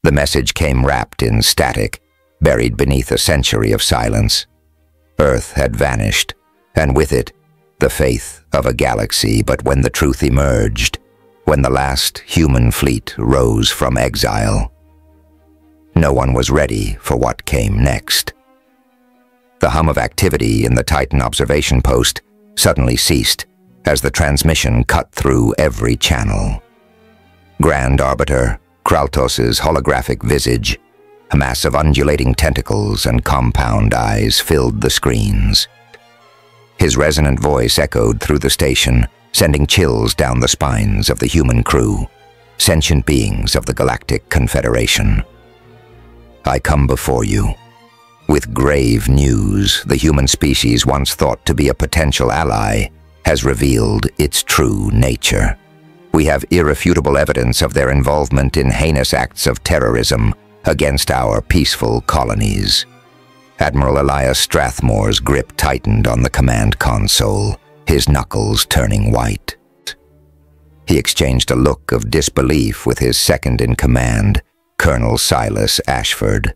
The message came wrapped in static, buried beneath a century of silence. Earth had vanished, and with it, the faith of a galaxy. But when the truth emerged, when the last human fleet rose from exile, no one was ready for what came next. The hum of activity in the Titan observation post suddenly ceased as the transmission cut through every channel. Grand Arbiter Kraltos's holographic visage, a mass of undulating tentacles and compound eyes, filled the screens. His resonant voice echoed through the station, sending chills down the spines of the human crew, sentient beings of the Galactic Confederation. I come before you with grave news. The human species, once thought to be a potential ally, has revealed its true nature. We have irrefutable evidence of their involvement in heinous acts of terrorism against our peaceful colonies. Admiral Elias Strathmore's grip tightened on the command console, his knuckles turning white. He exchanged a look of disbelief with his second-in-command, Colonel Silas Ashford.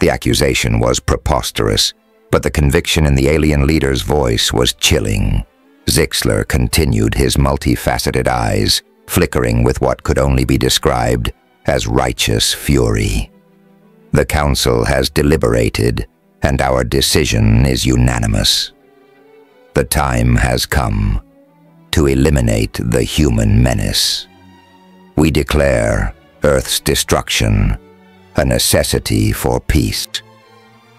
The accusation was preposterous, but the conviction in the alien leader's voice was chilling. Zixler continued, his multifaceted eyes flickering with what could only be described as righteous fury. The Council has deliberated, and our decision is unanimous. The time has come to eliminate the human menace. We declare Earth's destruction a necessity for peace.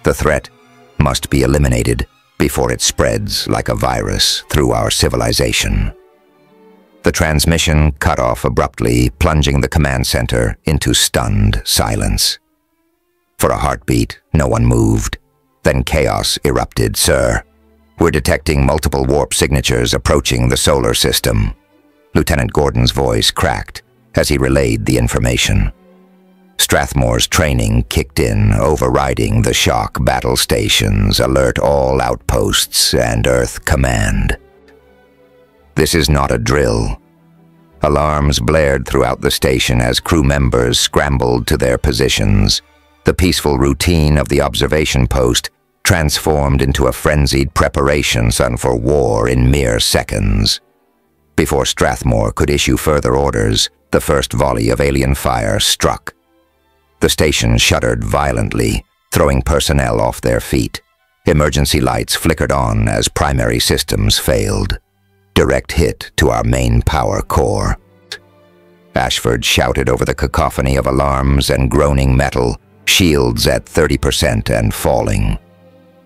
The threat must be eliminated before it spreads like a virus through our civilization. The transmission cut off abruptly, plunging the command center into stunned silence. For a heartbeat, no one moved. Then chaos erupted. Sir, we're detecting multiple warp signatures approaching the solar system. Lieutenant Gordon's voice cracked as he relayed the information. Strathmore's training kicked in, overriding the shock battle stations, alert all outposts and Earth Command. This is not a drill. Alarms blared throughout the station as crew members scrambled to their positions. The peaceful routine of the observation post transformed into a frenzied preparation for war in mere seconds. Before Strathmore could issue further orders, the first volley of alien fire struck. The station shuddered violently, throwing personnel off their feet. Emergency lights flickered on as primary systems failed. Direct hit to our main power core. Ashford shouted over the cacophony of alarms and groaning metal, shields at 30% and falling.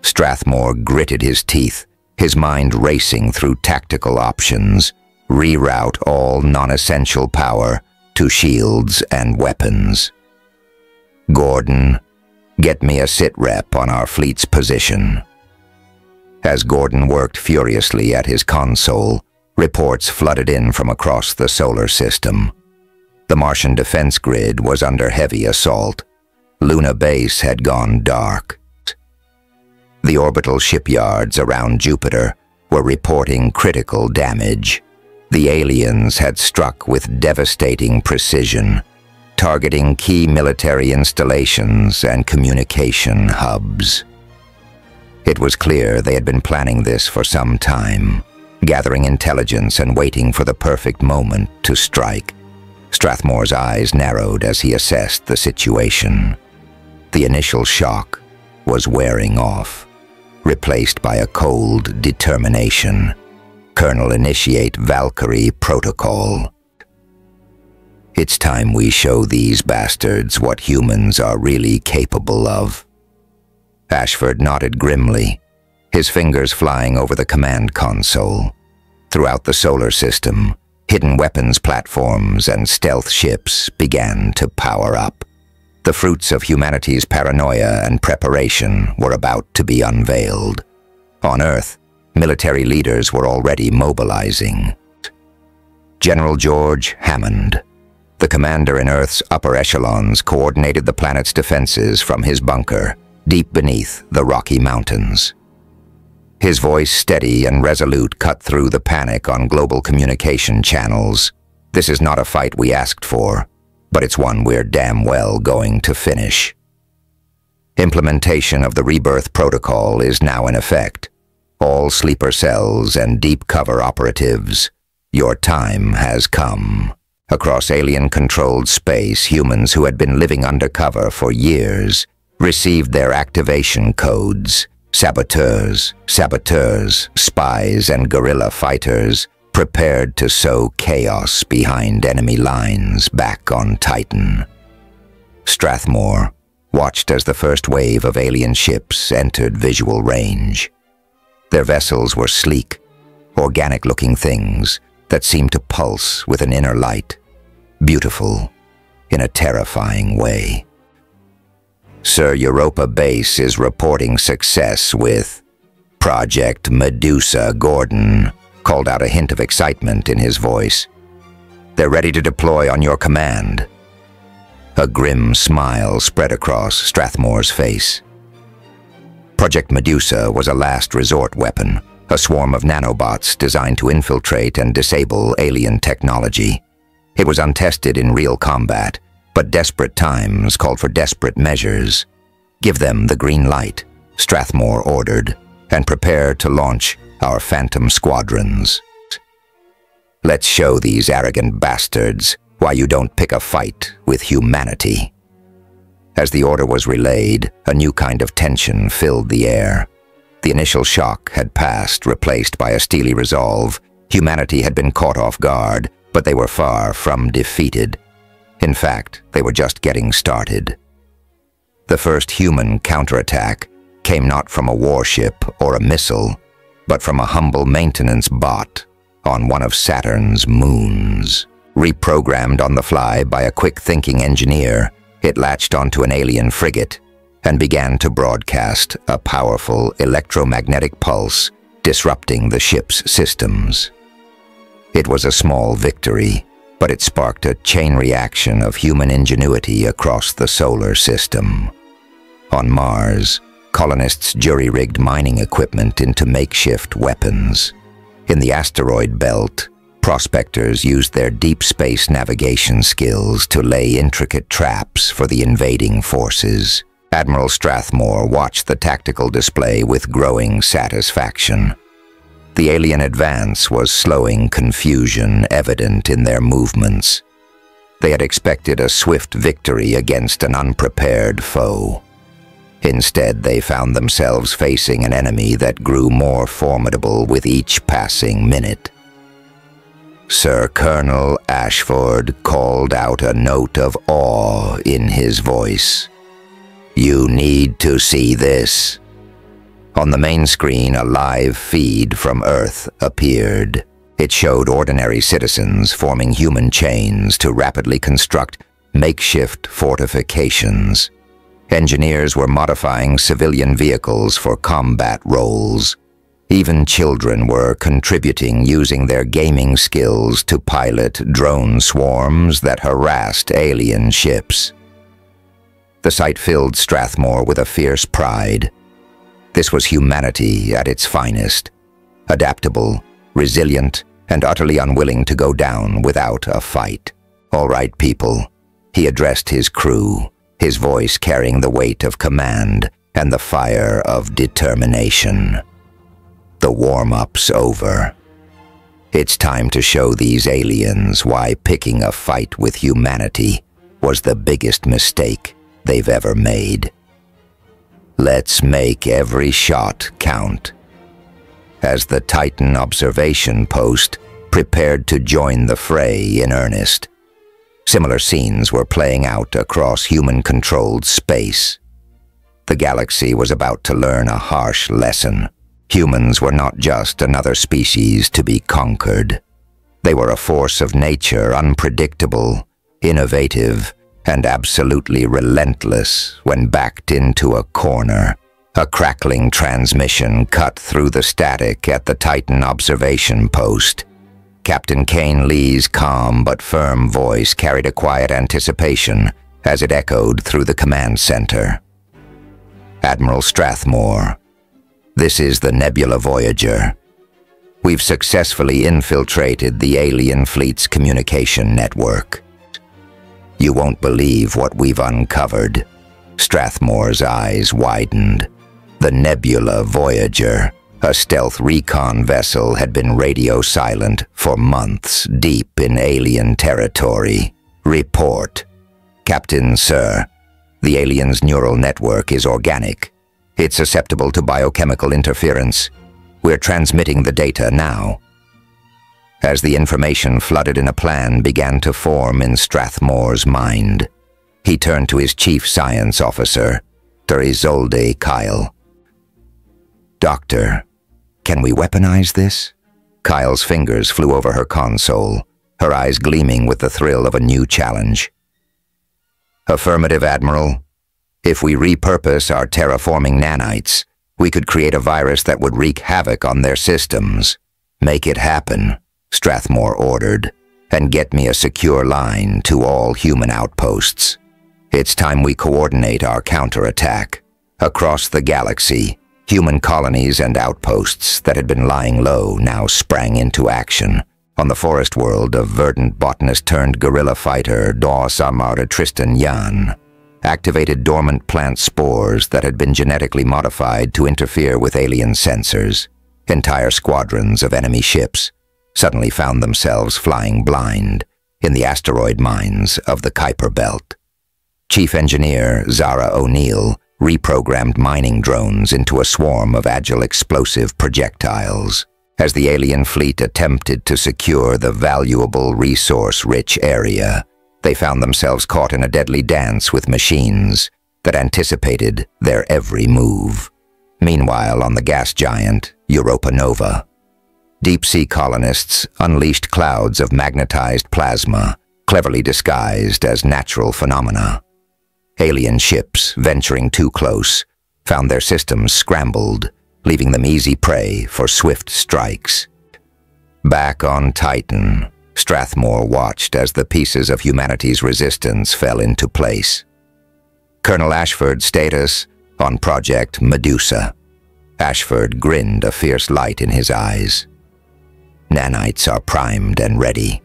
Strathmore gritted his teeth, his mind racing through tactical options. Reroute all non-essential power to shields and weapons. Gordon, get me a sit-rep on our fleet's position. As Gordon worked furiously at his console, reports flooded in from across the solar system. The Martian defense grid was under heavy assault. Luna Base had gone dark. The orbital shipyards around Jupiter were reporting critical damage. The aliens had struck with devastating precision, targeting key military installations and communication hubs. It was clear they had been planning this for some time, gathering intelligence and waiting for the perfect moment to strike. Strathmore's eyes narrowed as he assessed the situation. The initial shock was wearing off, replaced by a cold determination. Colonel, initiate Valkyrie protocol. It's time we show these bastards what humans are really capable of. Ashford nodded grimly, his fingers flying over the command console. Throughout the solar system, hidden weapons platforms and stealth ships began to power up. The fruits of humanity's paranoia and preparation were about to be unveiled. On Earth, military leaders were already mobilizing. General George Hammond, the commander in Earth's upper echelons, coordinated the planet's defenses from his bunker, deep beneath the Rocky Mountains. His voice, steady and resolute, cut through the panic on global communication channels. This is not a fight we asked for. but it's one we're damn well going to finish. Implementation of the rebirth protocol is now in effect. All sleeper cells and deep cover operatives, your time has come. Across alien-controlled space, humans who had been living undercover for years received their activation codes. Saboteurs, spies, and guerrilla fighters prepared to sow chaos behind enemy lines back on Titan. Strathmore watched as the first wave of alien ships entered visual range. Their vessels were sleek, organic-looking things that seemed to pulse with an inner light, beautiful in a terrifying way. Sir Europa Base is reporting success with Project Medusa. Gordon called out a hint of excitement in his voice. They're ready to deploy on your command. A grim smile spread across Strathmore's face. Project Medusa was a last resort weapon, a swarm of nanobots designed to infiltrate and disable alien technology. It was untested in real combat, but desperate times called for desperate measures. Give them the green light, Strathmore ordered, and prepare to launch our phantom squadrons. Let's show these arrogant bastards why you don't pick a fight with humanity. As the order was relayed, a new kind of tension filled the air. The initial shock had passed, replaced by a steely resolve. Humanity had been caught off guard, but they were far from defeated. In fact, they were just getting started. The first human counterattack came not from a warship or a missile, but from a humble maintenance bot on one of Saturn's moons. Reprogrammed on the fly by a quick-thinking engineer, it latched onto an alien frigate and began to broadcast a powerful electromagnetic pulse, disrupting the ship's systems. It was a small victory, but it sparked a chain reaction of human ingenuity across the solar system. On Mars, colonists jury-rigged mining equipment into makeshift weapons. In the asteroid belt, prospectors used their deep space navigation skills to lay intricate traps for the invading forces. Admiral Strathmore watched the tactical display with growing satisfaction. The alien advance was slowing confusion evident in their movements. They had expected a swift victory against an unprepared foe. Instead, they found themselves facing an enemy that grew more formidable with each passing minute. Sir Colonel Ashford called out a note of awe in his voice. "You need to see this." On the main screen, a live feed from Earth appeared. It showed ordinary citizens forming human chains to rapidly construct makeshift fortifications. Engineers were modifying civilian vehicles for combat roles. Even children were contributing using their gaming skills to pilot drone swarms that harassed alien ships. The sight filled Strathmore with a fierce pride. This was humanity at its finest, adaptable, resilient, and utterly unwilling to go down without a fight. "All right, people," he addressed his crew, his voice carrying the weight of command and the fire of determination. "The warm-up's over. It's time to show these aliens why picking a fight with humanity was the biggest mistake they've ever made. Let's make every shot count." As the Titan observation post prepared to join the fray in earnest, similar scenes were playing out across human-controlled space. The galaxy was about to learn a harsh lesson. Humans were not just another species to be conquered. They were a force of nature, unpredictable, innovative, and absolutely relentless when backed into a corner. A crackling transmission cut through the static at the Titan observation post. Captain Kane Lee's calm but firm voice carried a quiet anticipation as it echoed through the command center. "Admiral Strathmore, this is the Nebula Voyager. We've successfully infiltrated the alien fleet's communication network. You won't believe what we've uncovered." Strathmore's eyes widened. The Nebula Voyager, a stealth recon vessel, had been radio silent for months, deep in alien territory. "Report." "Captain, sir, the alien's neural network is organic. It's susceptible to biochemical interference. We're transmitting the data now." As the information flooded in, a plan began to form in Strathmore's mind. He turned to his chief science officer, Dr. Isolde Kyle. "Doctor, can we weaponize this?" Kyle's fingers flew over her console, her eyes gleaming with the thrill of a new challenge. "Affirmative, Admiral. If we repurpose our terraforming nanites, we could create a virus that would wreak havoc on their systems." "Make it happen," Strathmore ordered, "and get me a secure line to all human outposts. It's time we coordinate our counterattack. Across the galaxy, human colonies and outposts that had been lying low now sprang into action. On the forest world of verdant botanist turned guerrilla fighter Dos Amara Tristan Yan activated dormant plant spores that had been genetically modified to interfere with alien sensors. Entire squadrons of enemy ships suddenly found themselves flying blind in the asteroid mines of the Kuiper Belt. Chief Engineer Zara O'Neill reprogrammed mining drones into a swarm of agile explosive projectiles. As the alien fleet attempted to secure the valuable resource-rich area, they found themselves caught in a deadly dance with machines that anticipated their every move. Meanwhile, on the gas giant Europa Nova, deep-sea colonists unleashed clouds of magnetized plasma, cleverly disguised as natural phenomena. Alien ships, venturing too close, found their systems scrambled, leaving them easy prey for swift strikes. Back on Titan, Strathmore watched as the pieces of humanity's resistance fell into place. Colonel Ashford's status on Project Medusa. Ashford grinned, a fierce light in his eyes. "Nanites are primed and ready."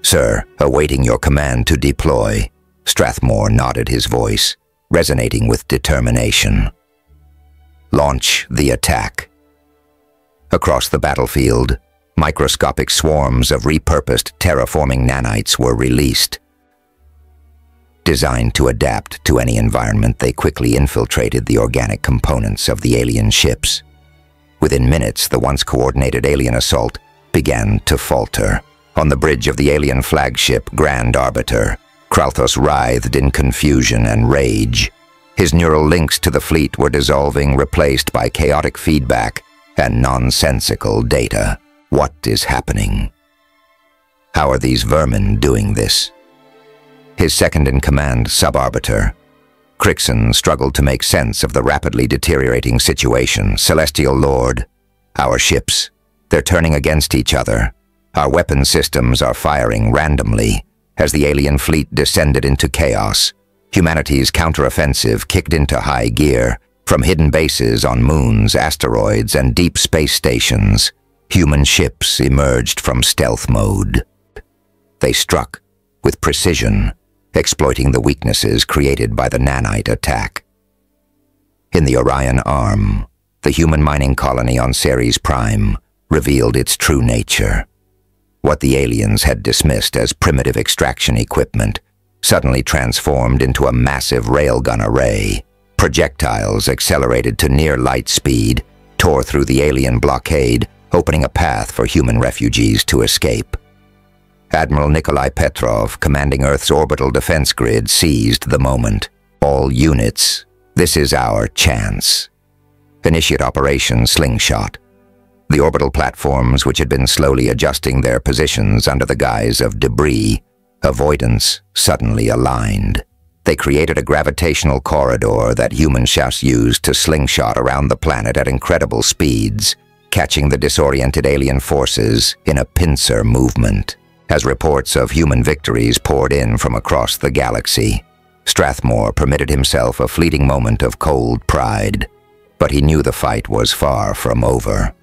"Sir, awaiting your command to deploy." Strathmore nodded, his voice resonating with determination. "Launch the attack." Across the battlefield, microscopic swarms of repurposed terraforming nanites were released. Designed to adapt to any environment, they quickly infiltrated the organic components of the alien ships. Within minutes, the once coordinated alien assault began to falter. On the bridge of the alien flagship Grand Arbiter, Kralthos writhed in confusion and rage. His neural links to the fleet were dissolving, replaced by chaotic feedback and nonsensical data. What is happening? How are these vermin doing this? His second-in-command sub-arbiter, Crixon, struggled to make sense of the rapidly deteriorating situation. "Celestial Lord, our ships, they're turning against each other. Our weapon systems are firing randomly." As the alien fleet descended into chaos, humanity's counteroffensive kicked into high gear. From hidden bases on moons, asteroids, and deep space stations, human ships emerged from stealth mode. They struck with precision, exploiting the weaknesses created by the nanite attack. In the Orion Arm, the human mining colony on Ceres Prime revealed its true nature. What the aliens had dismissed as primitive extraction equipment suddenly transformed into a massive railgun array. Projectiles accelerated to near light speed, tore through the alien blockade, opening a path for human refugees to escape. Admiral Nikolai Petrov, commanding Earth's orbital defense grid, seized the moment. "All units, this is our chance. Initiate Operation Slingshot." The orbital platforms, which had been slowly adjusting their positions under the guise of debris avoidance, suddenly aligned. They created a gravitational corridor that human chefs used to slingshot around the planet at incredible speeds, catching the disoriented alien forces in a pincer movement. As reports of human victories poured in from across the galaxy, Strathmore permitted himself a fleeting moment of cold pride, but he knew the fight was far from over.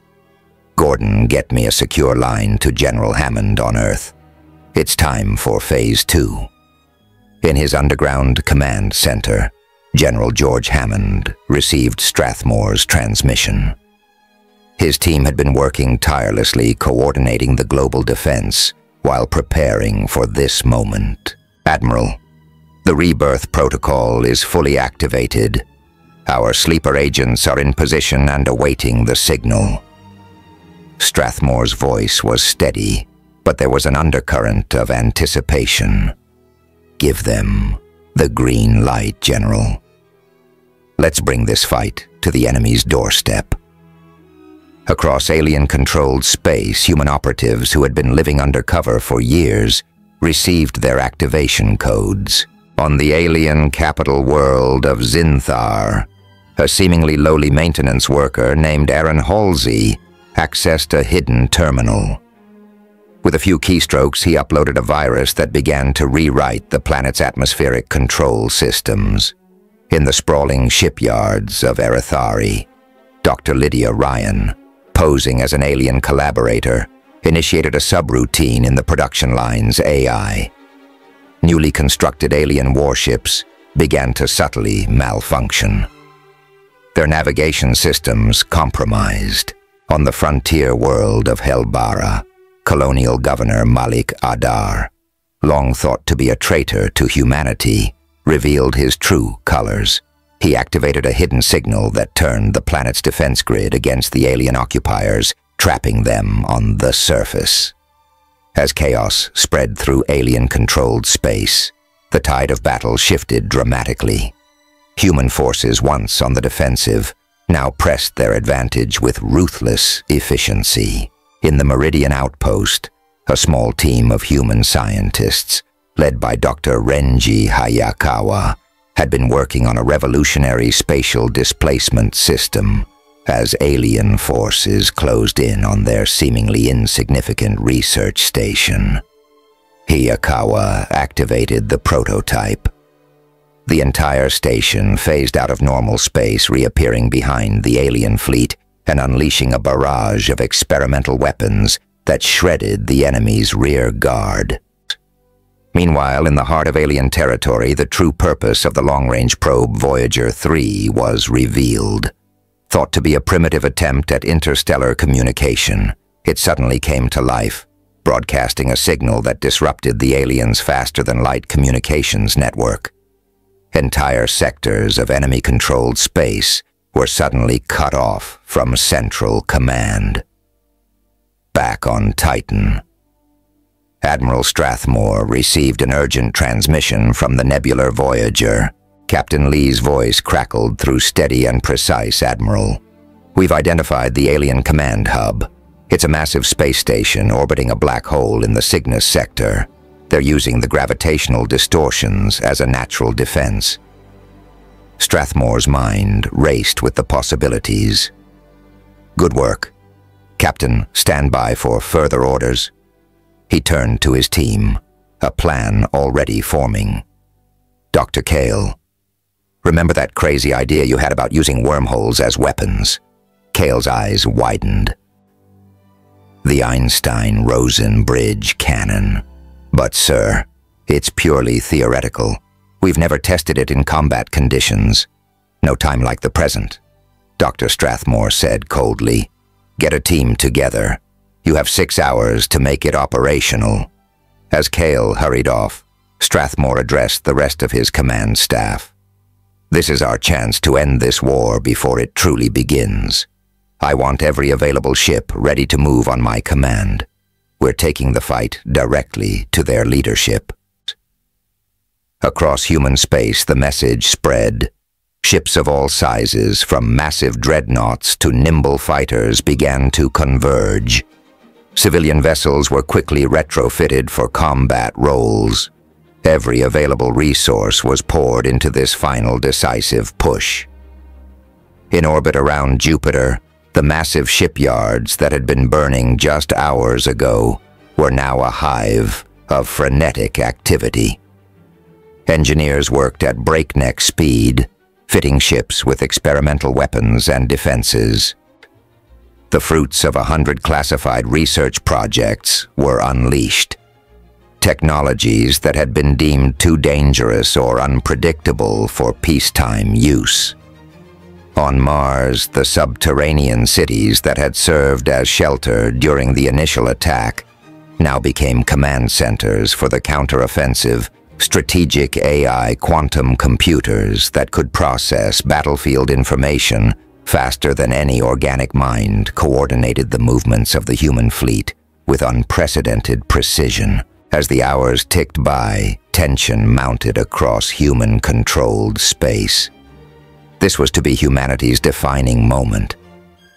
"Gordon, get me a secure line to General Hammond on Earth. It's time for Phase 2. In his underground command center, General George Hammond received Strathmore's transmission. His team had been working tirelessly coordinating the global defense while preparing for this moment. Admiral, the rebirth protocol is fully activated. Our sleeper agents are in position and awaiting the signal. Strathmore's voice was steady, but there was an undercurrent of anticipation. Give them the green light, General. Let's bring this fight to the enemy's doorstep. Across alien-controlled space, human operatives who had been living undercover for years received their activation codes. On the alien capital world of Zinthar, a seemingly lowly maintenance worker named Aaron Halsey accessed a hidden terminal. With a few keystrokes, he uploaded a virus that began to rewrite the planet's atmospheric control systems. In the sprawling shipyards of Erithari, Dr. Lydia Ryan, posing as an alien collaborator, initiated a subroutine in the production line's AI. Newly constructed alien warships began to subtly malfunction. Their navigation systems compromised. On the frontier world of Helbara, colonial governor Malik Adar, long thought to be a traitor to humanity, revealed his true colors. He activated a hidden signal that turned the planet's defense grid against the alien occupiers, trapping them on the surface. As chaos spread through alien-controlled space, the tide of battle shifted dramatically. Human forces, once on the defensive, now pressed their advantage with ruthless efficiency. In the Meridian Outpost, a small team of human scientists, led by Dr. Renji Hayakawa, had been working on a revolutionary spatial displacement system as alien forces closed in on their seemingly insignificant research station. Hayakawa activated the prototype. The entire station phased out of normal space, reappearing behind the alien fleet and unleashing a barrage of experimental weapons that shredded the enemy's rear guard. Meanwhile, in the heart of alien territory, the true purpose of the long-range probe Voyager 3 was revealed. Thought to be a primitive attempt at interstellar communication, it suddenly came to life, broadcasting a signal that disrupted the aliens' faster-than-light communications network. Entire sectors of enemy-controlled space were suddenly cut off from central command. Back on Titan, Admiral Strathmore received an urgent transmission from the nebular Voyager. Captain Lee's voice crackled through steady and precise, "Admiral, we've identified the alien command hub. It's a massive space station orbiting a black hole in the Cygnus sector. They're using the gravitational distortions as a natural defense." Strathmore's mind raced with the possibilities. "Good work. Captain, stand by for further orders." He turned to his team, a plan already forming. "Dr. Kale, remember that crazy idea you had about using wormholes as weapons?" Kale's eyes widened. "The Einstein-Rosen bridge cannon. But, sir, it's purely theoretical. We've never tested it in combat conditions. No time like the present," Dr. Strathmore said coldly. "Get a team together. You have 6 hours to make it operational." As Kale hurried off, Strathmore addressed the rest of his command staff. "This is our chance to end this war before it truly begins. I want every available ship ready to move on my command. We're taking the fight directly to their leadership." Across human space, the message spread. Ships of all sizes, from massive dreadnoughts to nimble fighters, began to converge. Civilian vessels were quickly retrofitted for combat roles. Every available resource was poured into this final decisive push. In orbit around Jupiter, the massive shipyards that had been burning just hours ago were now a hive of frenetic activity. Engineers worked at breakneck speed, fitting ships with experimental weapons and defenses. The fruits of 100 classified research projects were unleashed. technologies that had been deemed too dangerous or unpredictable for peacetime use. On Mars, the subterranean cities that had served as shelter during the initial attack now became command centers for the counteroffensive, strategic AI quantum computers that could process battlefield information faster than any organic mind coordinated the movements of the human fleet with unprecedented precision. As the hours ticked by, tension mounted across human-controlled space. This was to be humanity's defining moment,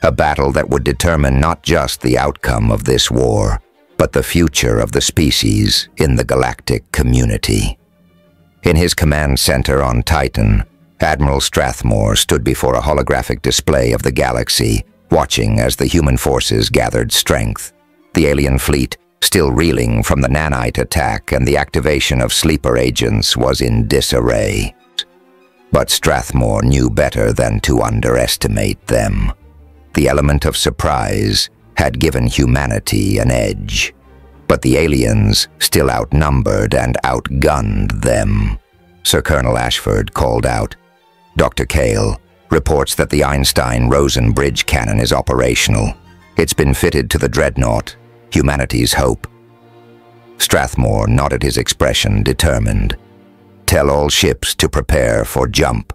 a battle that would determine not just the outcome of this war, but the future of the species in the galactic community. In his command center on Titan, Admiral Strathmore stood before a holographic display of the galaxy, watching as the human forces gathered strength. The alien fleet, still reeling from the nanite attack and the activation of sleeper agents, was in disarray. But Strathmore knew better than to underestimate them. The element of surprise had given humanity an edge, but the aliens still outnumbered and outgunned them. Sir Colonel Ashford called out, "Dr. Kale reports that the Einstein-Rosen bridge cannon is operational. It's been fitted to the Dreadnought, humanity's hope." Strathmore nodded, his expression determined. "Tell all ships to prepare for jump.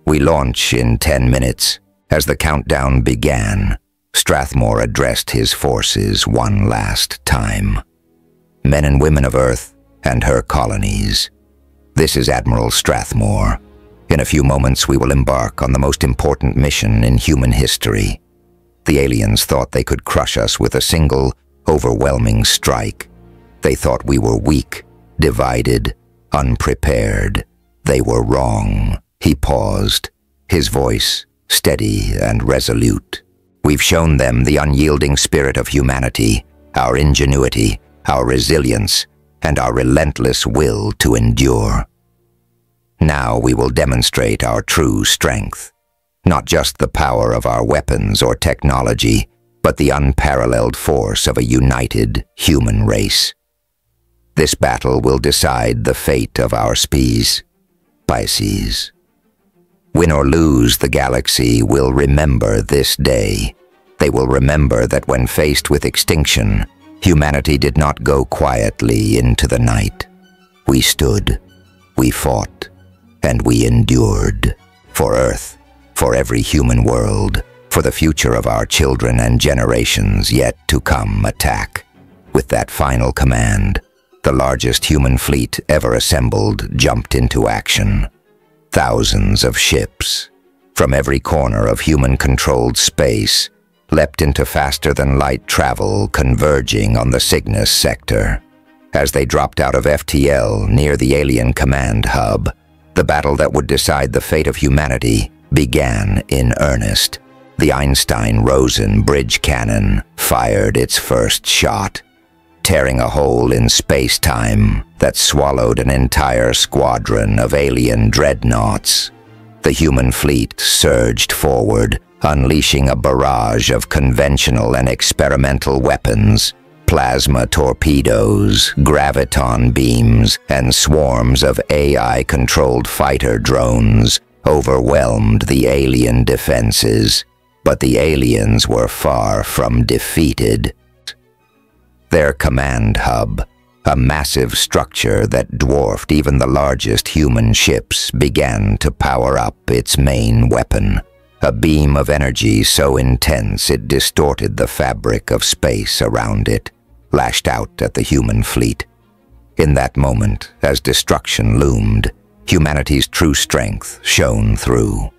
We launch in 10 minutes." As the countdown began, Strathmore addressed his forces one last time. "Men and women of Earth and her colonies, this is Admiral Strathmore. In a few moments we will embark on the most important mission in human history. The aliens thought they could crush us with a single, overwhelming strike. They thought we were weak, divided, unprepared. They were wrong." He paused, his voice steady and resolute. "We've shown them the unyielding spirit of humanity, our ingenuity, our resilience, and our relentless will to endure. Now we will demonstrate our true strength, not just the power of our weapons or technology, but the unparalleled force of a united human race. This battle will decide the fate of our species. Win or lose, the galaxy will remember this day. They will remember that when faced with extinction, humanity did not go quietly into the night. We stood, we fought, and we endured. For Earth, for every human world, for the future of our children and generations yet to come attack." With that final command, the largest human fleet ever assembled jumped into action. Thousands of ships, from every corner of human-controlled space, leapt into faster-than-light travel, converging on the Cygnus sector. As they dropped out of FTL near the alien command hub, the battle that would decide the fate of humanity began in earnest. The Einstein-Rosen bridge cannon fired its first shot, tearing a hole in space-time that swallowed an entire squadron of alien dreadnoughts. The human fleet surged forward, unleashing a barrage of conventional and experimental weapons. Plasma torpedoes, graviton beams, and swarms of AI-controlled fighter drones overwhelmed the alien defenses. But the aliens were far from defeated. Their command hub, a massive structure that dwarfed even the largest human ships, began to power up its main weapon. A beam of energy so intense it distorted the fabric of space around it, lashed out at the human fleet. In that moment, as destruction loomed, humanity's true strength shone through.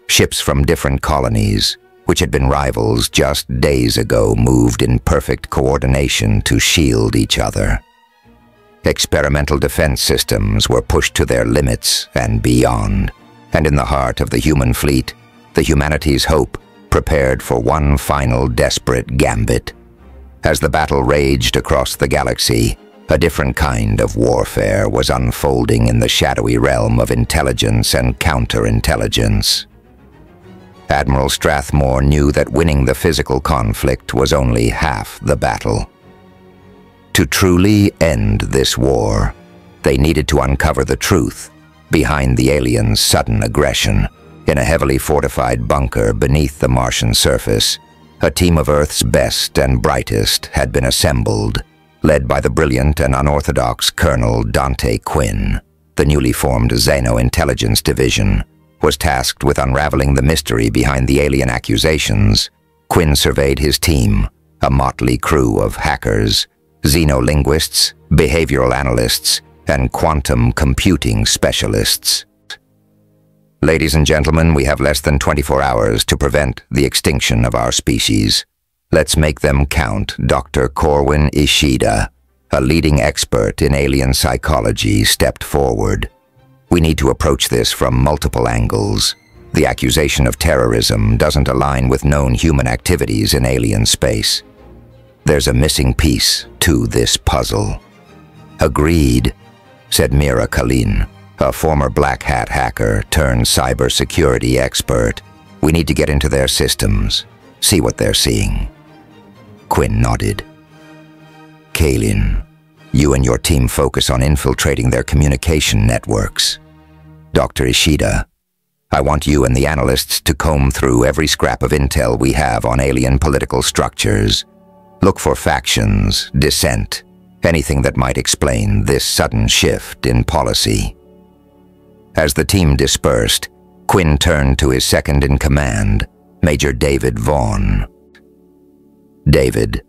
Ships from different colonies, which had been rivals just days ago, moved in perfect coordination to shield each other. Experimental defense systems were pushed to their limits and beyond, and in the heart of the human fleet, the humanity's hope prepared for one final desperate gambit. As the battle raged across the galaxy, a different kind of warfare was unfolding in the shadowy realm of intelligence and counterintelligence. Admiral Strathmore knew that winning the physical conflict was only half the battle. To truly end this war, they needed to uncover the truth behind the aliens' sudden aggression. In a heavily fortified bunker beneath the Martian surface, a team of Earth's best and brightest had been assembled, led by the brilliant and unorthodox Colonel Dante Quinn. The newly formed Xeno Intelligence Division was tasked with unraveling the mystery behind the alien accusations. Quinn surveyed his team, a motley crew of hackers, xenolinguists, behavioral analysts, and quantum computing specialists. Ladies and gentlemen, we have less than 24 hours to prevent the extinction of our species. Let's make them count. Dr. Corwin Ishida, a leading expert in alien psychology, stepped forward. We need to approach this from multiple angles. The accusation of terrorism doesn't align with known human activities in alien space. There's a missing piece to this puzzle. Agreed, said Mira Kalin, a former black hat hacker turned cybersecurity expert. We need to get into their systems, see what they're seeing. Quinn nodded. Kalin, you and your team focus on infiltrating their communication networks. Dr. Ishida, I want you and the analysts to comb through every scrap of intel we have on alien political structures. Look for factions, dissent, anything that might explain this sudden shift in policy. As the team dispersed, Quinn turned to his second-in-command, Major David Vaughn. David,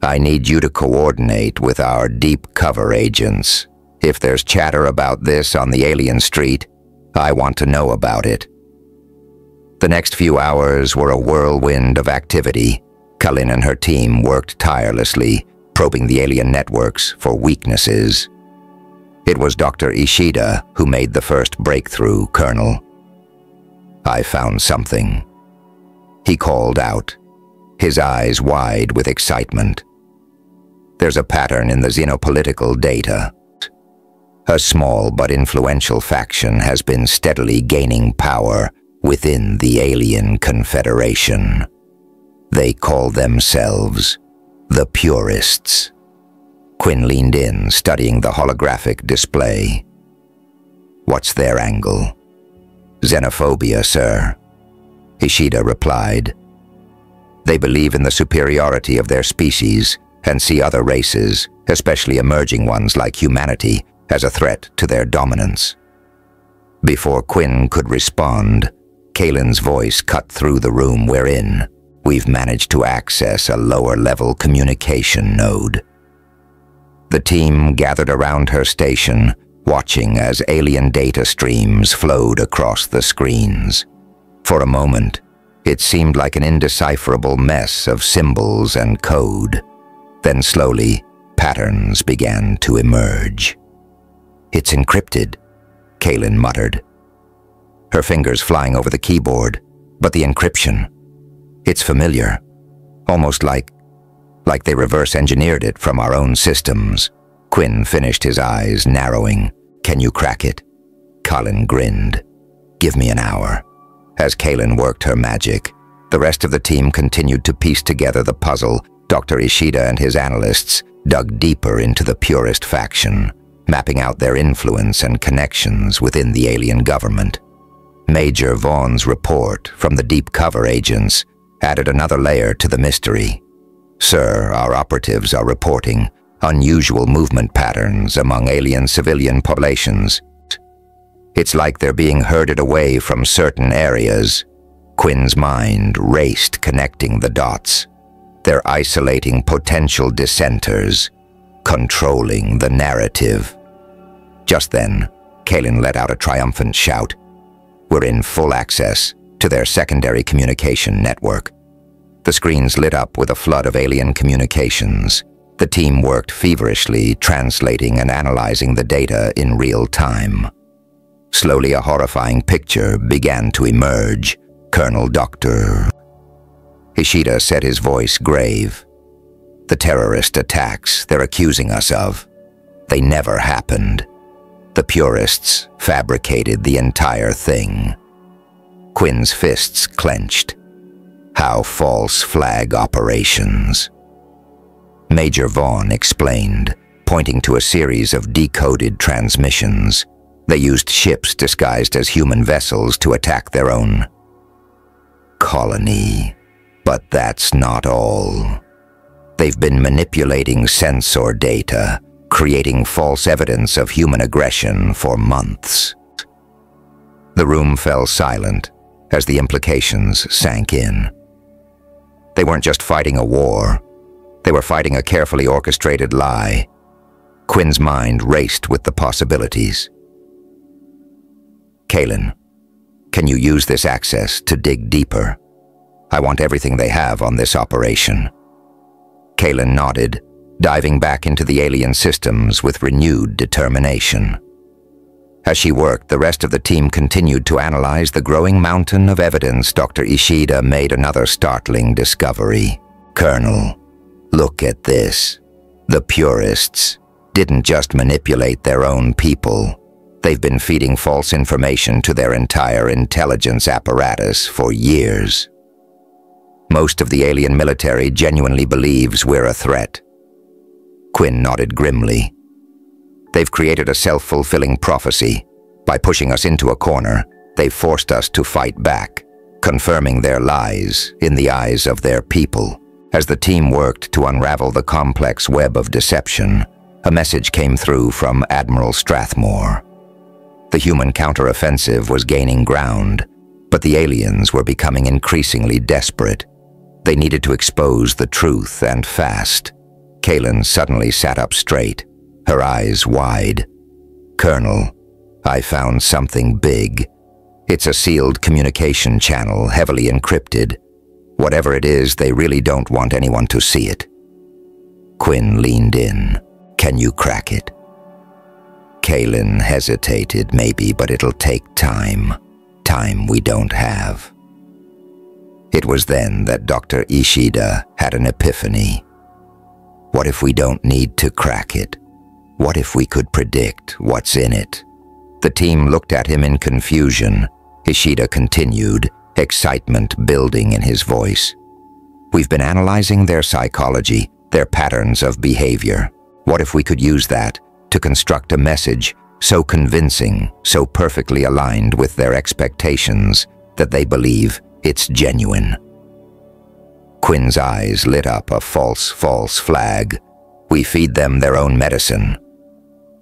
I need you to coordinate with our deep cover agents. If there's chatter about this on the alien street, I want to know about it. The next few hours were a whirlwind of activity. Kalin and her team worked tirelessly, probing the alien networks for weaknesses. It was Dr. Ishida who made the first breakthrough, Colonel. I found something. He called out, his eyes wide with excitement. There's a pattern in the xenopolitical data. A small but influential faction has been steadily gaining power within the alien confederation. They call themselves the Purists. Quinn leaned in, studying the holographic display. What's their angle? Xenophobia, sir, Ishida replied. They believe in the superiority of their species and see other races, especially emerging ones like humanity, as a threat to their dominance. Before Quinn could respond, Kalen's voice cut through the room we're in. We've managed to access a lower-level communication node. The team gathered around her station, watching as alien data streams flowed across the screens. For a moment, it seemed like an indecipherable mess of symbols and code. Then slowly, patterns began to emerge. It's encrypted, Kalen muttered, her fingers flying over the keyboard. But the encryption, it's familiar, almost like they reverse engineered it from our own systems. Quinn finished, his eyes narrowing. Can you crack it? Colin grinned. Give me an hour. As Kalen worked her magic, the rest of the team continued to piece together the puzzle. Dr. Ishida and his analysts dug deeper into the Purist faction, mapping out their influence and connections within the alien government. Major Vaughn's report from the deep cover agents added another layer to the mystery. Sir, our operatives are reporting unusual movement patterns among alien civilian populations. It's like they're being herded away from certain areas. Quinn's mind raced, connecting the dots. They're isolating potential dissenters, controlling the narrative. Just then, Kalen let out a triumphant shout. We're in full access to their secondary communication network. The screens lit up with a flood of alien communications. The team worked feverishly, translating and analyzing the data in real time. Slowly, a horrifying picture began to emerge. Colonel Dr. Ishida said, his voice grave. The terrorist attacks they're accusing us of, they never happened. The Purists fabricated the entire thing. Quinn's fists clenched. How false flag operations. Major Vaughn explained, pointing to a series of decoded transmissions. They used ships disguised as human vessels to attack their own colony. But that's not all. They've been manipulating sensor data, creating false evidence of human aggression for months. The room fell silent as the implications sank in. They weren't just fighting a war. They were fighting a carefully orchestrated lie. Quinn's mind raced with the possibilities. Kaylin, can you use this access to dig deeper? I want everything they have on this operation. Kaylin nodded, diving back into the alien systems with renewed determination. As she worked, the rest of the team continued to analyze the growing mountain of evidence. Dr. Ishida made another startling discovery. Colonel, look at this. The purists didn't just manipulate their own people. They've been feeding false information to their entire intelligence apparatus for years. Most of the alien military genuinely believes we're a threat. Quinn nodded grimly. They've created a self-fulfilling prophecy. By pushing us into a corner, they've forced us to fight back, confirming their lies in the eyes of their people. As the team worked to unravel the complex web of deception, a message came through from Admiral Strathmore. The human counteroffensive was gaining ground, but the aliens were becoming increasingly desperate. They needed to expose the truth, and fast. Kaylin suddenly sat up straight, her eyes wide. Colonel, I found something big. It's a sealed communication channel, heavily encrypted. Whatever it is, they really don't want anyone to see it. Quinn leaned in. Can you crack it? Kaylin hesitated. Maybe, but it'll take time. Time we don't have. It was then that Dr. Ishida had an epiphany. What if we don't need to crack it? What if we could predict what's in it? The team looked at him in confusion. Ishida continued, excitement building in his voice. We've been analyzing their psychology, their patterns of behavior. What if we could use that to construct a message so convincing, so perfectly aligned with their expectations that they believe it's genuine? Quinn's eyes lit up a false flag. We feed them their own medicine.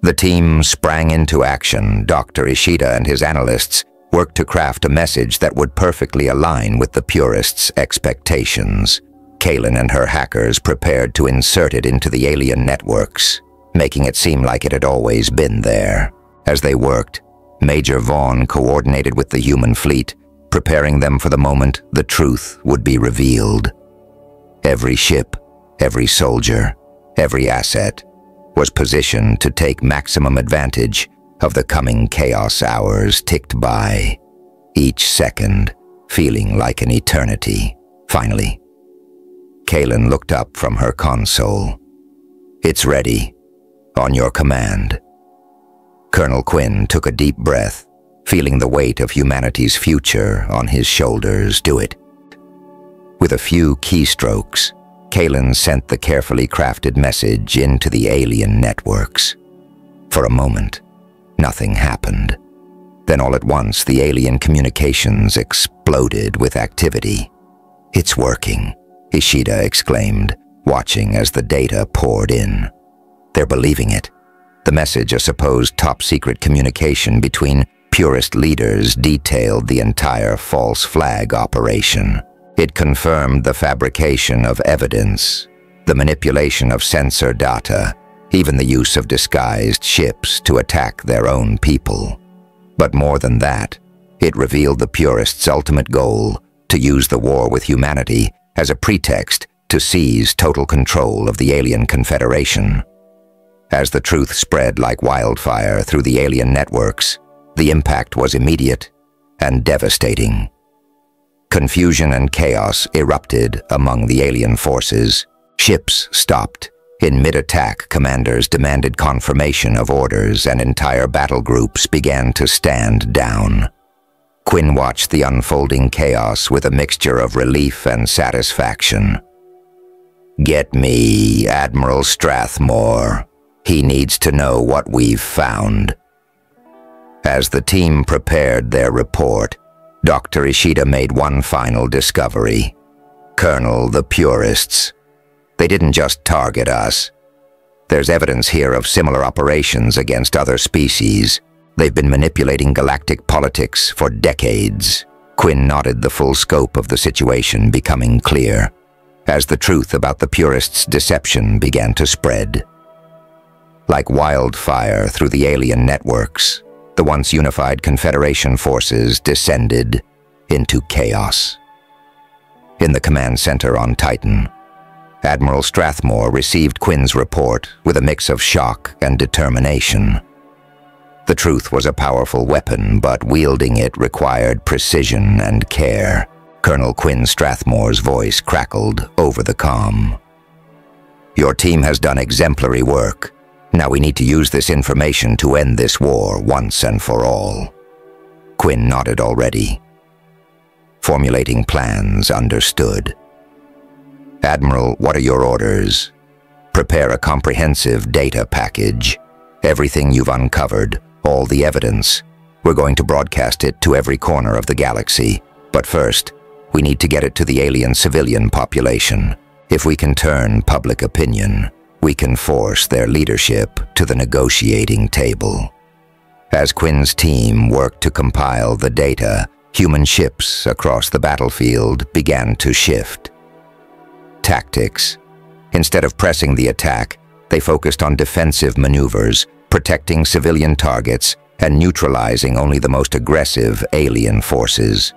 The team sprang into action. Dr. Ishida and his analysts worked to craft a message that would perfectly align with the purists' expectations. Kaylin and her hackers prepared to insert it into the alien networks, making it seem like it had always been there. As they worked, Major Vaughn coordinated with the human fleet, preparing them for the moment the truth would be revealed. Every ship, every soldier, every asset was positioned to take maximum advantage of the coming chaos. Hours ticked by, each second feeling like an eternity. Finally, Kaylin looked up from her console. It's ready. On your command. Colonel Quinn took a deep breath, feeling the weight of humanity's future on his shoulders. Do it. With a few keystrokes, Kaylin sent the carefully crafted message into the alien networks. For a moment, nothing happened. Then all at once, the alien communications exploded with activity. It's working, Ishida exclaimed, watching as the data poured in. They're believing it. The message, a supposed top-secret communication between purist leaders, detailed the entire false flag operation. It confirmed the fabrication of evidence, the manipulation of sensor data, even the use of disguised ships to attack their own people. But more than that, it revealed the purists' ultimate goal: to use the war with humanity as a pretext to seize total control of the alien confederation. As the truth spread like wildfire through the alien networks, the impact was immediate and devastating. Confusion and chaos erupted among the alien forces. Ships stopped. In mid-attack, commanders demanded confirmation of orders, and entire battle groups began to stand down. Quinn watched the unfolding chaos with a mixture of relief and satisfaction. Get me Admiral Strathmore. He needs to know what we've found. As the team prepared their report, Dr. Ishida made one final discovery. Colonel, the purists. They didn't just target us. There's evidence here of similar operations against other species. They've been manipulating galactic politics for decades. Quinn nodded, the full scope of the situation becoming clear, as the truth about the purists' deception began to spread. Like wildfire through the alien networks, the once unified Confederation forces descended into chaos. In the command center on Titan, Admiral Strathmore received Quinn's report with a mix of shock and determination. The truth was a powerful weapon, but wielding it required precision and care. Colonel Quinn Strathmore's voice crackled over the comm. Your team has done exemplary work. Now we need to use this information to end this war once and for all. Quinn nodded already. Formulating plans, understood. Admiral, what are your orders? Prepare a comprehensive data package. Everything you've uncovered, all the evidence. We're going to broadcast it to every corner of the galaxy. But first, we need to get it to the alien civilian population. If we can turn public opinion, we can force their leadership to the negotiating table. As Quinn's team worked to compile the data, human ships across the battlefield began to shift. Tactics. Instead of pressing the attack, they focused on defensive maneuvers, protecting civilian targets and neutralizing only the most aggressive alien forces.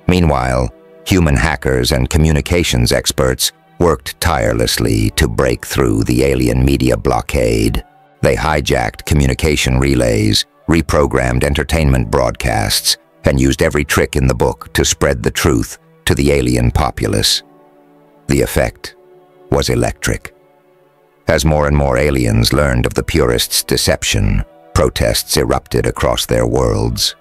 Meanwhile, human hackers and communications experts worked tirelessly to break through the alien media blockade. They hijacked communication relays, reprogrammed entertainment broadcasts, and used every trick in the book to spread the truth to the alien populace. The effect was electric. As more and more aliens learned of the purists' deception, protests erupted across their worlds.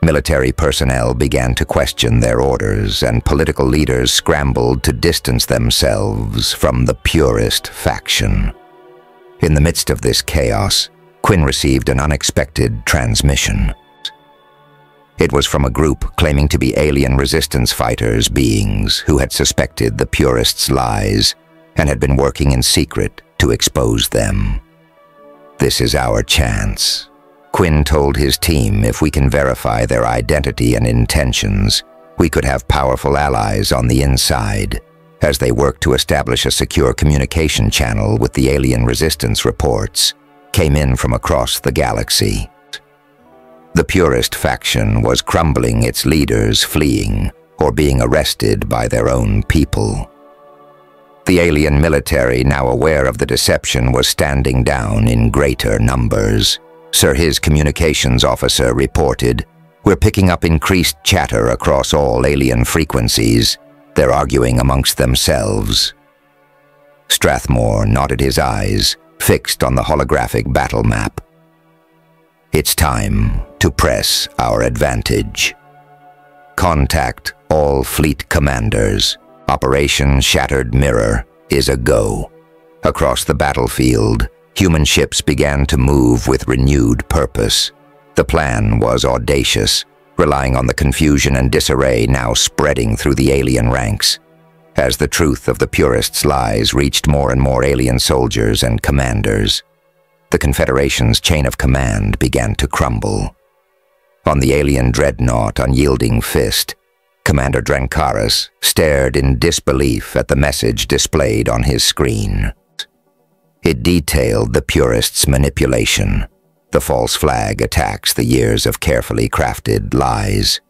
Military personnel began to question their orders, and political leaders scrambled to distance themselves from the purist faction. In the midst of this chaos, Quinn received an unexpected transmission. It was from a group claiming to be alien resistance fighters, beings who had suspected the purists' lies and had been working in secret to expose them. This is our chance. Quinn told his team if we can verify their identity and intentions, we could have powerful allies on the inside. As they worked to establish a secure communication channel with the alien resistance, reports came in from across the galaxy. The purist faction was crumbling, its leaders fleeing or being arrested by their own people. The alien military, now aware of the deception, was standing down in greater numbers. Sir, his communications officer reported, "We're picking up increased chatter across all alien frequencies. They're arguing amongst themselves." Strathmore nodded, his eyes fixed on the holographic battle map. It's time to press our advantage. Contact all fleet commanders. Operation Shattered Mirror is a go. Across the battlefield, human ships began to move with renewed purpose. The plan was audacious, relying on the confusion and disarray now spreading through the alien ranks. As the truth of the purists' lies reached more and more alien soldiers and commanders, the Confederation's chain of command began to crumble. On the alien dreadnought Unyielding Fist, Commander Drankaris stared in disbelief at the message displayed on his screen. It detailed the purists' manipulation, the false flag attacks, the years of carefully crafted lies.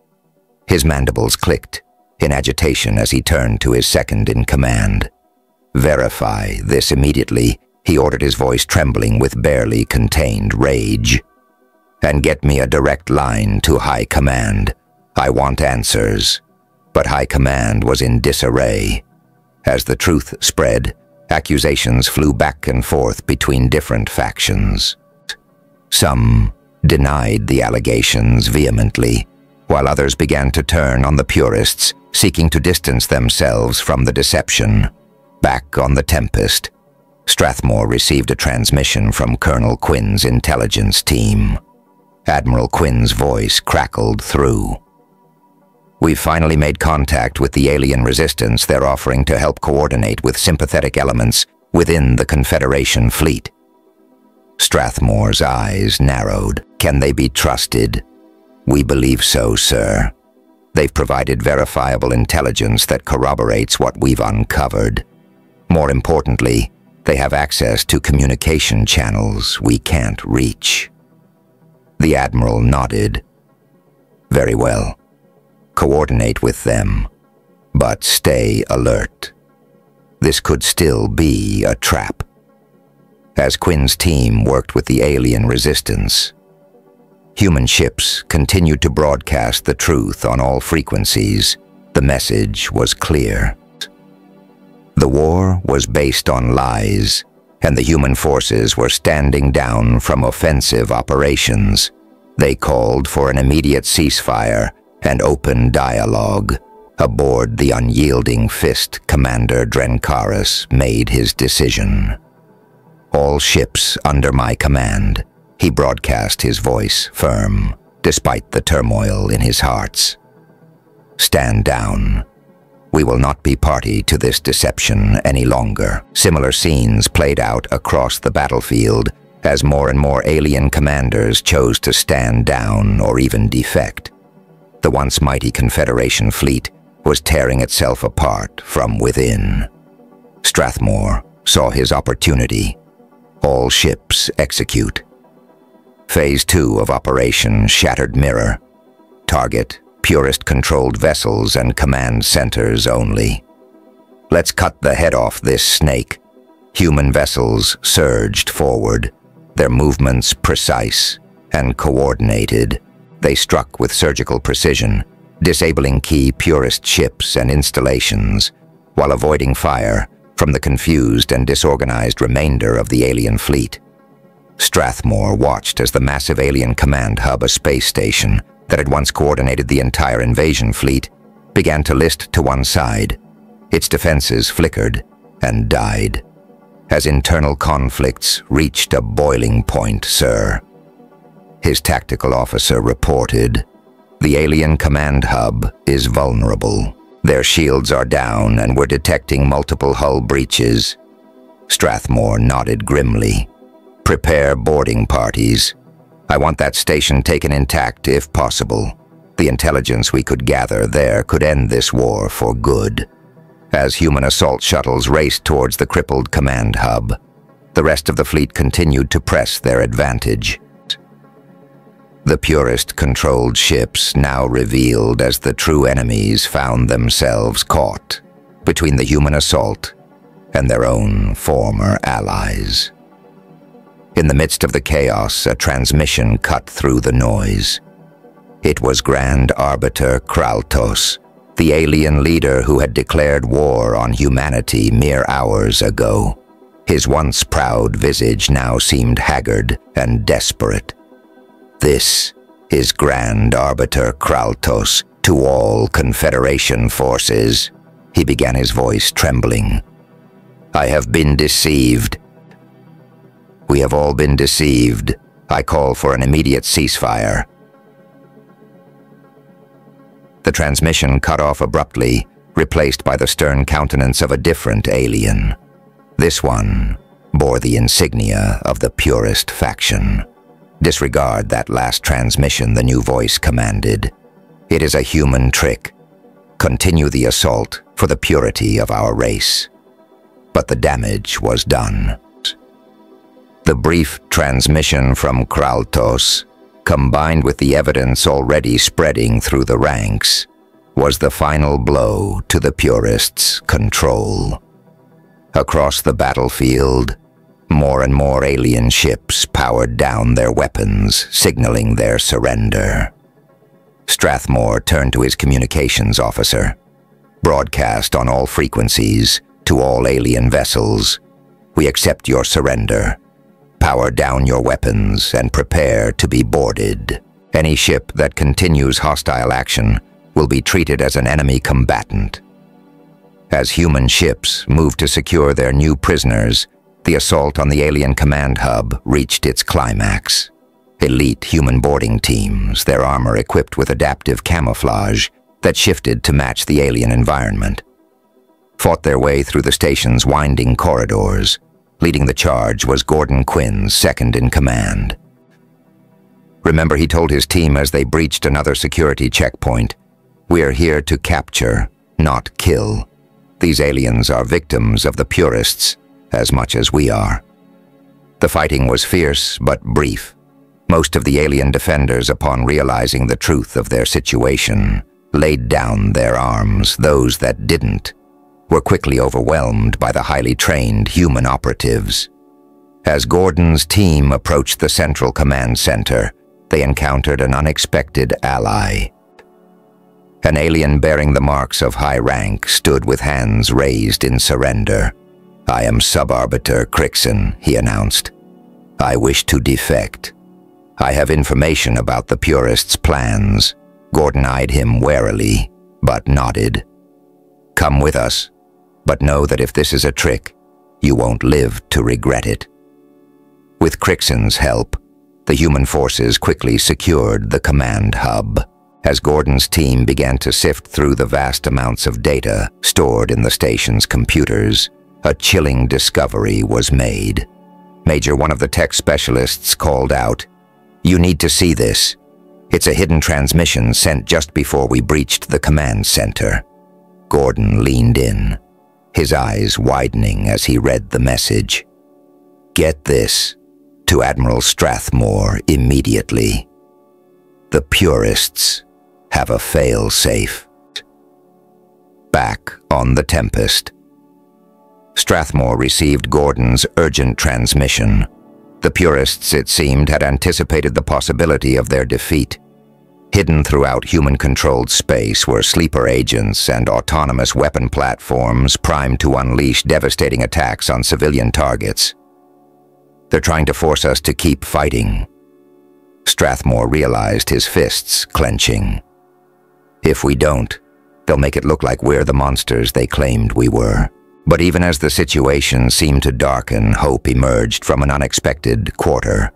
His mandibles clicked in agitation as he turned to his second-in-command. "Verify this immediately," he ordered, his voice trembling with barely contained rage. "And get me a direct line to High Command. I want answers." But High Command was in disarray. As the truth spread, accusations flew back and forth between different factions. Some denied the allegations vehemently, while others began to turn on the purists, seeking to distance themselves from the deception. Back on the Tempest, Strathmore received a transmission from Colonel Quinn's intelligence team. Admiral Quinn's voice crackled through. "We've finally made contact with the alien resistance they're offering to help coordinate with sympathetic elements within the Confederation fleet." Strathmore's eyes narrowed. "Can they be trusted?" "We believe so, sir. They've provided verifiable intelligence that corroborates what we've uncovered. More importantly, they have access to communication channels we can't reach." The Admiral nodded. "Very well. Coordinate with them, but stay alert. This could still be a trap." As Quinn's team worked with the alien resistance, human ships continued to broadcast the truth on all frequencies. The message was clear. The war was based on lies, and the human forces were standing down from offensive operations. They called for an immediate ceasefire and open dialogue. Aboard the unyielding fist, Commander Drenkaris made his decision. "All ships under my command," he broadcast, his voice firm, despite the turmoil in his hearts. "Stand down. We will not be party to this deception any longer." Similar scenes played out across the battlefield as more and more alien commanders chose to stand down or even defect. The once mighty Confederation fleet was tearing itself apart from within. Strathmore saw his opportunity. All ships execute. Phase 2 of Operation Shattered Mirror. Target: Purist-controlled vessels and command centers only. "Let's cut the head off this snake." Human vessels surged forward, their movements precise and coordinated. They struck with surgical precision, disabling key Purist ships and installations, while avoiding fire from the confused and disorganized remainder of the alien fleet. Strathmore watched as the massive alien command hub, a space station that had once coordinated the entire invasion fleet, began to list to one side. Its defenses flickered and died. As internal conflicts reached a boiling point, sir, his tactical officer reported, "The alien command hub is vulnerable. Their shields are down and we're detecting multiple hull breaches." Strathmore nodded grimly. "Prepare boarding parties. I want that station taken intact if possible. The intelligence we could gather there could end this war for good." As human assault shuttles raced towards the crippled command hub, the rest of the fleet continued to press their advantage. The Purist-controlled ships now revealed as the true enemies found themselves caught between the human assault and their own former allies. In the midst of the chaos, a transmission cut through the noise. It was Grand Arbiter Kraltos, the alien leader who had declared war on humanity mere hours ago. His once proud visage now seemed haggard and desperate. "This is Grand Arbiter Kraltos to all Confederation forces," he began, his voice trembling. "I have been deceived. We have all been deceived. I call for an immediate ceasefire." The transmission cut off abruptly, replaced by the stern countenance of a different alien. This one bore the insignia of the Purist faction. "Disregard that last transmission," the new voice commanded. "It is a human trick. Continue the assault for the purity of our race." But the damage was done. The brief transmission from Kraltos, combined with the evidence already spreading through the ranks, was the final blow to the Purists' control. Across the battlefield, more and more alien ships powered down their weapons, signaling their surrender. Strathmore turned to his communications officer. "Broadcast on all frequencies to all alien vessels. We accept your surrender. Power down your weapons and prepare to be boarded. Any ship that continues hostile action will be treated as an enemy combatant." As human ships moved to secure their new prisoners, the assault on the alien command hub reached its climax. Elite human boarding teams, their armor equipped with adaptive camouflage that shifted to match the alien environment, fought their way through the station's winding corridors. Leading the charge was Gordon Quinn's second in command. Remember, he told his team as they breached another security checkpoint, "We're here to capture, not kill. These aliens are victims of the purists as much as we are." The fighting was fierce but brief. Most of the alien defenders, upon realizing the truth of their situation, laid down their arms. Those that didn't were quickly overwhelmed by the highly trained human operatives. As Gordon's team approached the central command center, they encountered an unexpected ally. An alien bearing the marks of high rank stood with hands raised in surrender. "I am Sub-Arbiter Crixon," he announced. "I wish to defect. I have information about the Purists' plans." Gordon eyed him warily, but nodded. "Come with us, but know that if this is a trick, you won't live to regret it." With Crixon's help, the human forces quickly secured the command hub. As Gordon's team began to sift through the vast amounts of data stored in the station's computers, a chilling discovery was made. One of the tech specialists called out, "You need to see this. It's a hidden transmission sent just before we breached the command center." Gordon leaned in, his eyes widening as he read the message. "Get this. To Admiral Strathmore immediately. The Purists have a fail-safe." Back on the Tempest, Strathmore received Gordon's urgent transmission. The Purists, it seemed, had anticipated the possibility of their defeat. Hidden throughout human-controlled space were sleeper agents and autonomous weapon platforms primed to unleash devastating attacks on civilian targets. "They're trying to force us to keep fighting." Strathmore realized, his fists clenching. "If we don't, they'll make it look like we're the monsters they claimed we were." But even as the situation seemed to darken, hope emerged from an unexpected quarter.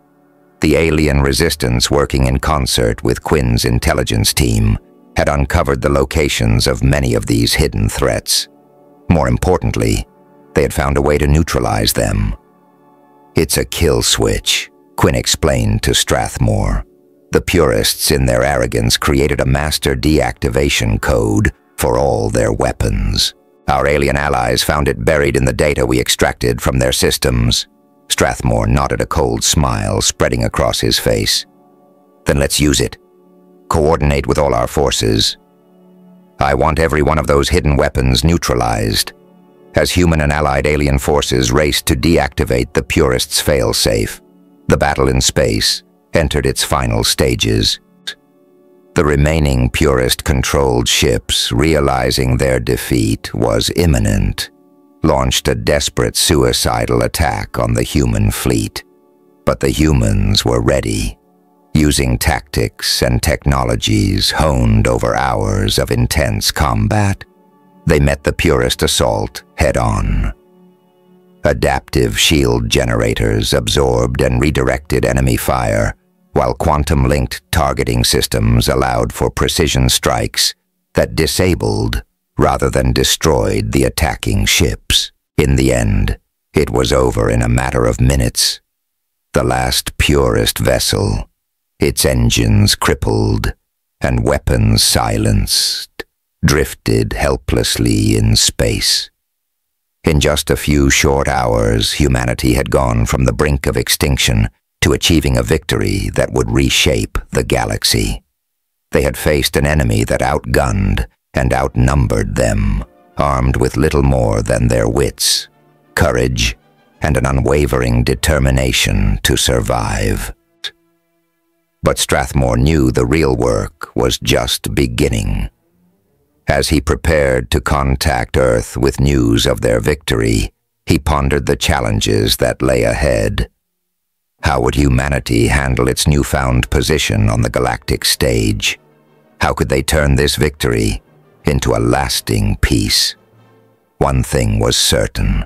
The alien resistance, working in concert with Quinn's intelligence team, had uncovered the locations of many of these hidden threats. More importantly, they had found a way to neutralize them. "It's a kill switch," Quinn explained to Strathmore. "The Purists, in their arrogance, created a master deactivation code for all their weapons. Our alien allies found it buried in the data we extracted from their systems." Strathmore nodded, a cold smile spreading across his face. "Then let's use it. Coordinate with all our forces. I want every one of those hidden weapons neutralized." As human and allied alien forces raced to deactivate the Purists' failsafe, the battle in space entered its final stages. The remaining Purist-controlled ships, realizing their defeat was imminent, launched a desperate suicidal attack on the human fleet. But the humans were ready. Using tactics and technologies honed over hours of intense combat, they met the Purist assault head-on. Adaptive shield generators absorbed and redirected enemy fire, while quantum-linked targeting systems allowed for precision strikes that disabled rather than destroyed the attacking ships. In the end, it was over in a matter of minutes. The last Purist vessel, its engines crippled and weapons silenced, drifted helplessly in space. In just a few short hours, humanity had gone from the brink of extinction to achieving a victory that would reshape the galaxy. They had faced an enemy that outgunned and outnumbered them, armed with little more than their wits, courage, and an unwavering determination to survive. But Strathmore knew the real work was just beginning. As he prepared to contact Earth with news of their victory, he pondered the challenges that lay ahead. How would humanity handle its newfound position on the galactic stage? How could they turn this victory into a lasting peace? one thing was certain.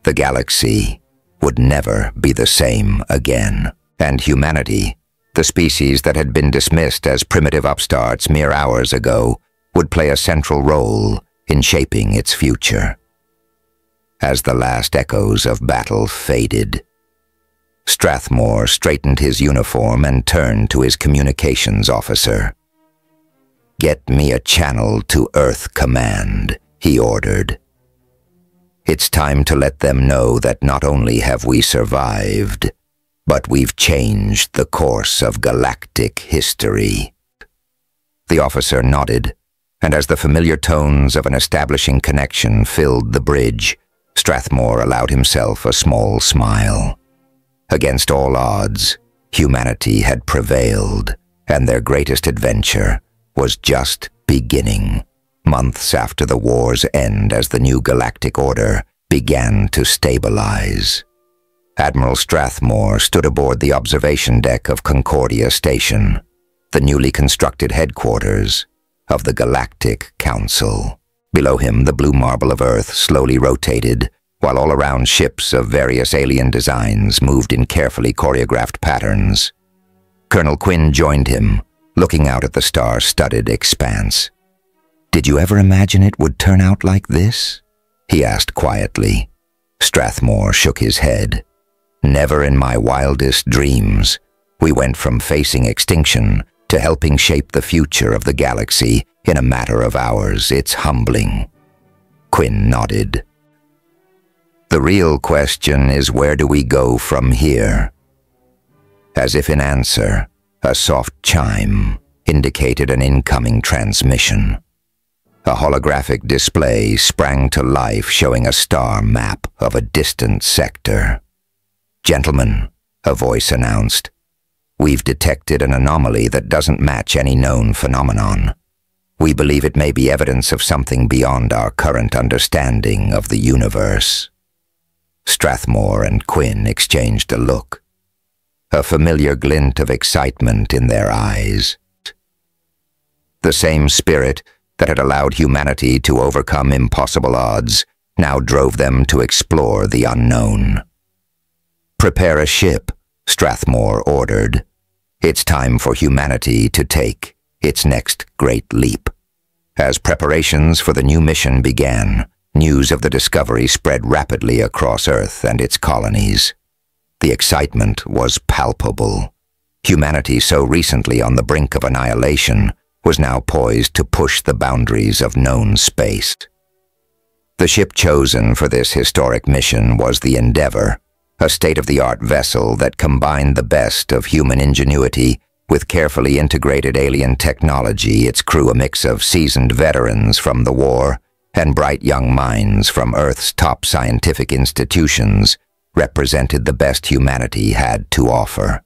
The galaxy would never be the same again, and humanity, the species that had been dismissed as primitive upstarts mere hours ago, would play a central role in shaping its future. As the last echoes of battle faded, Strathmore straightened his uniform and turned to his communications officer. "Get me a channel to Earth Command," he ordered. "It's time to let them know that not only have we survived, but we've changed the course of galactic history." The officer nodded, and as the familiar tones of an establishing connection filled the bridge, Strathmore allowed himself a small smile. Against all odds, humanity had prevailed, and their greatest adventure was just beginning, months after the war's end as the new galactic order began to stabilize. Admiral Strathmore stood aboard the observation deck of Concordia Station, the newly constructed headquarters of the Galactic Council. Below him, the blue marble of Earth slowly rotated, while all around ships of various alien designs moved in carefully choreographed patterns. Colonel Quinn joined him, looking out at the star-studded expanse. "Did you ever imagine it would turn out like this?" he asked quietly. Strathmore shook his head. "Never in my wildest dreams. We went from facing extinction to helping shape the future of the galaxy in a matter of hours. It's humbling." Quinn nodded. "The real question is, where do we go from here?" As if in answer, a soft chime indicated an incoming transmission. A holographic display sprang to life, showing a star map of a distant sector. "Gentlemen," a voice announced, "we've detected an anomaly that doesn't match any known phenomenon. We believe it may be evidence of something beyond our current understanding of the universe." Strathmore and Quinn exchanged a look, a familiar glint of excitement in their eyes. The same spirit that had allowed humanity to overcome impossible odds now drove them to explore the unknown. "Prepare a ship," Strathmore ordered. "It's time for humanity to take its next great leap." As preparations for the new mission began, news of the discovery spread rapidly across Earth and its colonies. The excitement was palpable. Humanity, so recently on the brink of annihilation, was now poised to push the boundaries of known space. The ship chosen for this historic mission was the Endeavour, a state-of-the-art vessel that combined the best of human ingenuity with carefully integrated alien technology. Its crew, a mix of seasoned veterans from the war and bright young minds from Earth's top scientific institutions, represented the best humanity had to offer.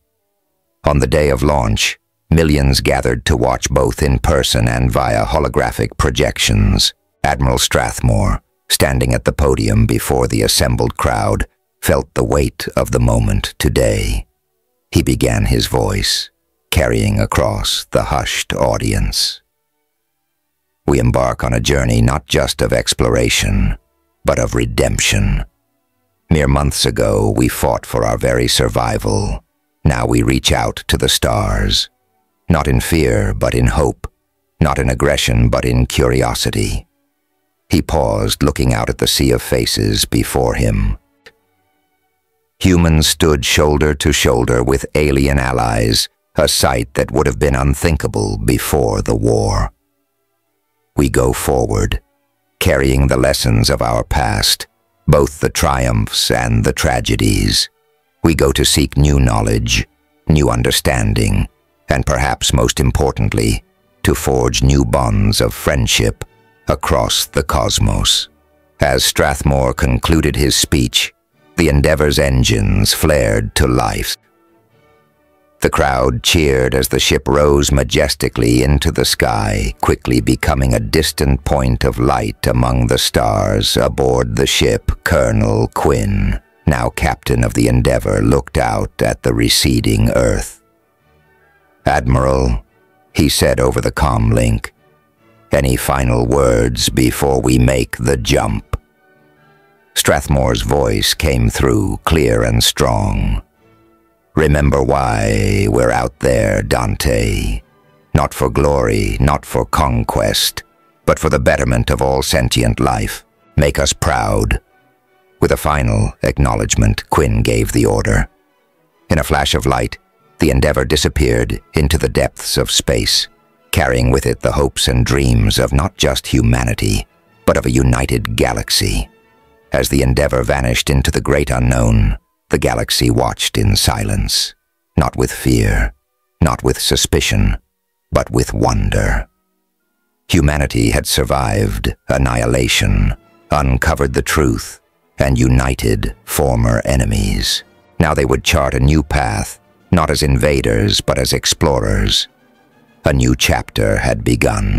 On the day of launch, millions gathered to watch both in person and via holographic projections. Admiral Strathmore, standing at the podium before the assembled crowd, felt the weight of the moment today. He began his voice, carrying across the hushed audience. "We embark on a journey not just of exploration, but of redemption. Mere months ago, we fought for our very survival. Now we reach out to the stars. Not in fear, but in hope. Not in aggression, but in curiosity." He paused, looking out at the sea of faces before him. Humans stood shoulder to shoulder with alien allies, a sight that would have been unthinkable before the war. We go forward, carrying the lessons of our past, both the triumphs and the tragedies. We go to seek new knowledge, new understanding, and perhaps most importantly, to forge new bonds of friendship across the cosmos. As Strathmore concluded his speech, the Endeavour's engines flared to life. The crowd cheered as the ship rose majestically into the sky, quickly becoming a distant point of light among the stars. Aboard the ship, Colonel Quinn, now captain of the Endeavour, looked out at the receding Earth. "Admiral," he said over the comm link, "any final words before we make the jump?" Strathmore's voice came through clear and strong. "Remember why we're out there, Dante. Not for glory, not for conquest, but for the betterment of all sentient life. Make us proud." With a final acknowledgement, Quinn gave the order. In a flash of light, the Endeavour disappeared into the depths of space, carrying with it the hopes and dreams of not just humanity, but of a united galaxy. As the Endeavour vanished into the great unknown, the galaxy watched in silence, not with fear, not with suspicion, but with wonder. Humanity had survived annihilation, uncovered the truth, and united former enemies. Now they would chart a new path, not as invaders, but as explorers. A new chapter had begun.